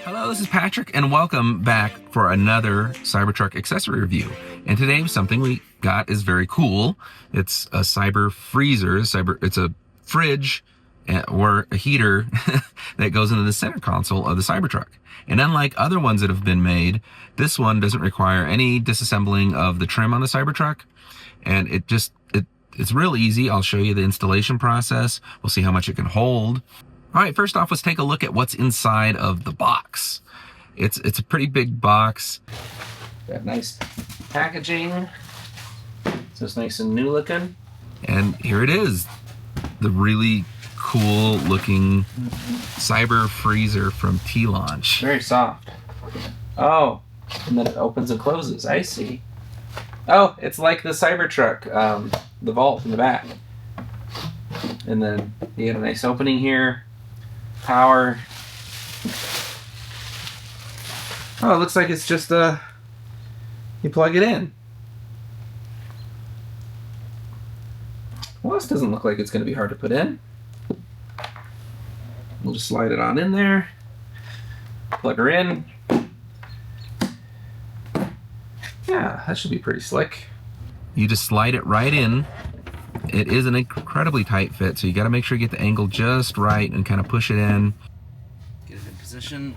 Hello, this is Patrick, and welcome back for another Cybertruck accessory review. And today, something we got is very cool. It's a cyber freezer. It's a fridge or a heater that goes into the center console of the Cybertruck. And unlike other ones that have been made, this one doesn't require any disassembling of the trim on the Cybertruck. And it's real easy. I'll show you the installation process. We'll see how much it can hold. All right, first off, let's take a look at what's inside of the box. It's a pretty big box. Got nice packaging. So it's nice and new looking. And here it is, the really cool looking cyber freezer from T-Launch. Very soft. Oh, and then it opens and closes. I see. Oh, it's like the Cybertruck, the vault in the back. And then you get a nice opening here. Power. Oh, it looks like it's just you plug it in. Well, this doesn't look like it's going to be hard to put in. We'll just slide it on in there. Plug her in. Yeah, that should be pretty slick. You just slide it right in. It is an incredibly tight fit, so you got to make sure you get the angle just right and kind of push it in. Get it in position.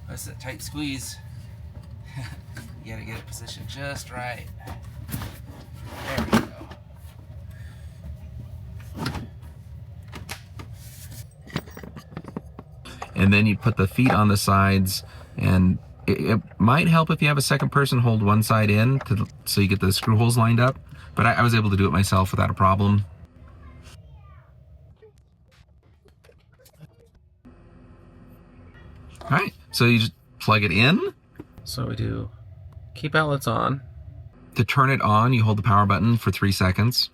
That's that tight squeeze. You got to get it positioned just right. There we go. And then you put the feet on the sides, and it might help if you have a second person hold one side in so you get the screw holes lined up, but I was able to do it myself without a problem. All right, so you just plug it in. So we do keep outlets on. To turn it on, you hold the power button for 3 seconds.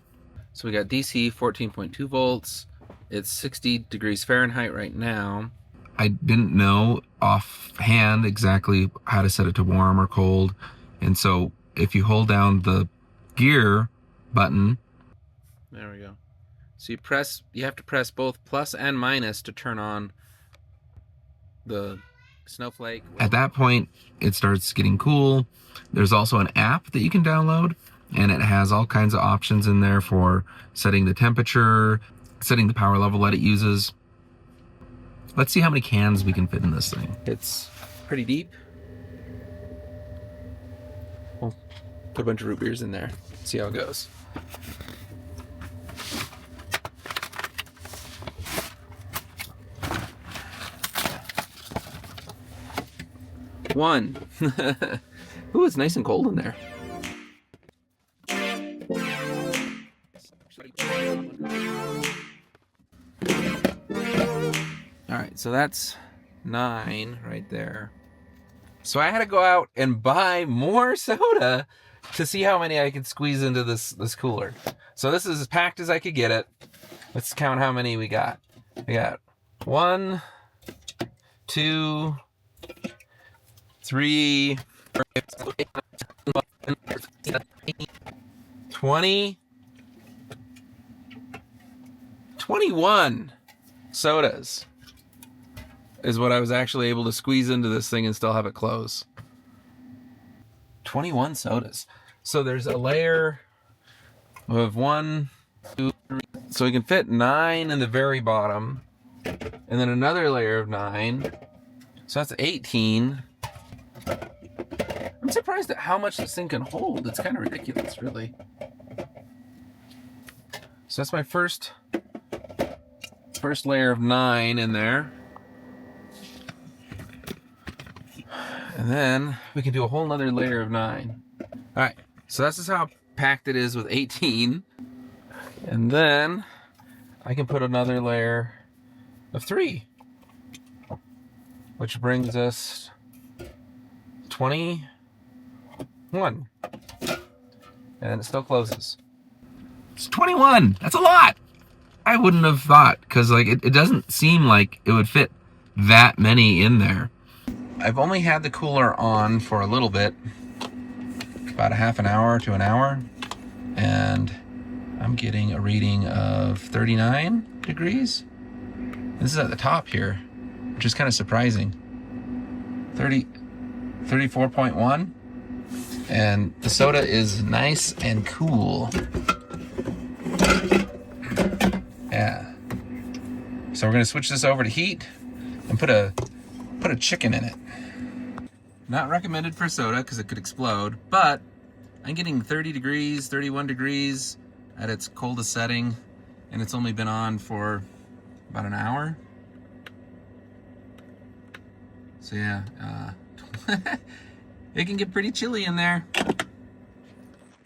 So we got DC 14.2 volts. It's 60 degrees Fahrenheit right now. I didn't know offhand exactly how to set it to warm or cold. And so if you hold down the gear button. There we go. So you have to press both plus and minus to turn on the snowflake. At that point, it starts getting cool. There's also an app that you can download, and it has all kinds of options in there for setting the temperature, setting the power level that it uses. Let's see how many cans we can fit in this thing. It's pretty deep. We'll put a bunch of root beers in there, see how it goes. One. Ooh, it's nice and cold in there. All right, so that's 9 right there. So I had to go out and buy more soda to see how many I could squeeze into this cooler. So this is as packed as I could get it. Let's count how many we got. We got 1, 2, 3, 20, 21 sodas is what I was actually able to squeeze into this thing and still have it close. 21 sodas. So there's a layer of 1, 2, 3. So we can fit 9 in the very bottom. And then another layer of 9. So that's 18. I'm surprised at how much this thing can hold. It's kind of ridiculous, really. So that's my first layer of 9 in there. And then we can do a whole nother layer of 9. All right, so this is how packed it is with 18. And then I can put another layer of 3, which brings us 21. And it still closes. It's 21. That's a lot. I wouldn't have thought, because like it doesn't seem like it would fit that many in there. I've only had the cooler on for a little bit, about a half an hour to an hour, and I'm getting a reading of 39 degrees. This is at the top here. which is kind of surprising. 34.1, and the soda is nice and cool. Yeah. So we're gonna switch this over to heat and put a chicken in it. Not recommended for soda because it could explode, but I'm getting 30 degrees, 31 degrees at its coldest setting, and it's only been on for about an hour. So yeah, it can get pretty chilly in there.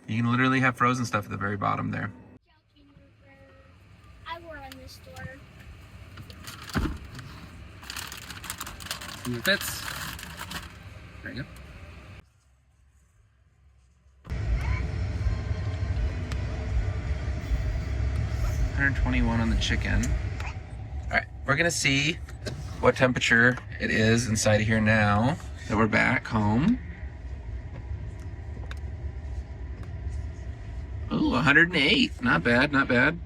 You can literally have frozen stuff at the very bottom there. I work on this store. See if it fits. There you go. $121 on the chicken. All right, we're gonna see what temperature it is inside of here now that we're back home. Oh, 108. Not bad, not bad.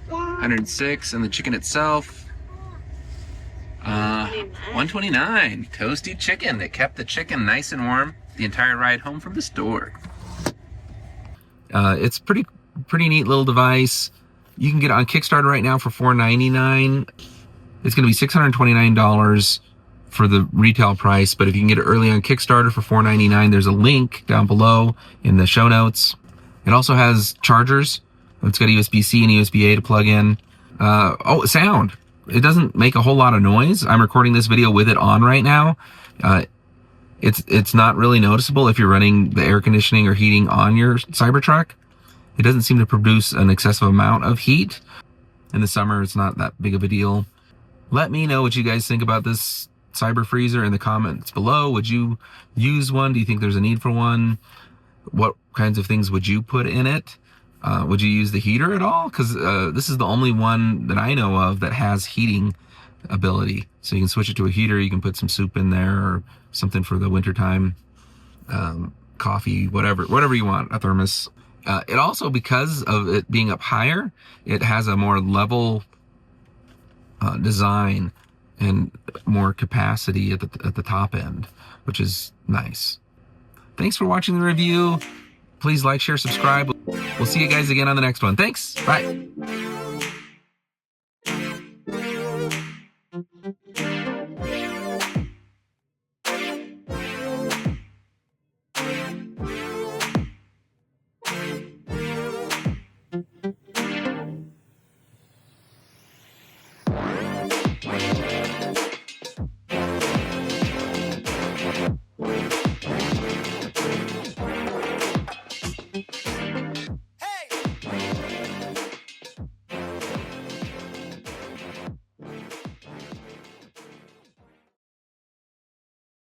106, and the chicken itself, 129. Toasty chicken. It kept the chicken nice and warm the entire ride home from the store. It's pretty neat little device. You can get it on Kickstarter right now for $4.99. It's going to be $629 for the retail price, but if you can get it early on Kickstarter for $4.99, there's a link down below in the show notes. It also has chargers. It's got USB-C and USB-A to plug in. Sound. It doesn't make a whole lot of noise. I'm recording this video with it on right now. It's not really noticeable if you're running the air conditioning or heating on your Cybertruck. It doesn't seem to produce an excessive amount of heat. In the summer, it's not that big of a deal. Let me know what you guys think about this Cyber Freezer in the comments below. Would you use one? Do you think there's a need for one? What kinds of things would you put in it? Would you use the heater at all? Because this is the only one that I know of that has heating ability. So you can switch it to a heater. You can put some soup in there or something for the wintertime, coffee, whatever you want, a thermos. It also, because of it being up higher, it has a more level design and more capacity at the top end, which is nice. Thanks for watching the review. Please like, share, subscribe. We'll see you guys again on the next one. Thanks. Bye.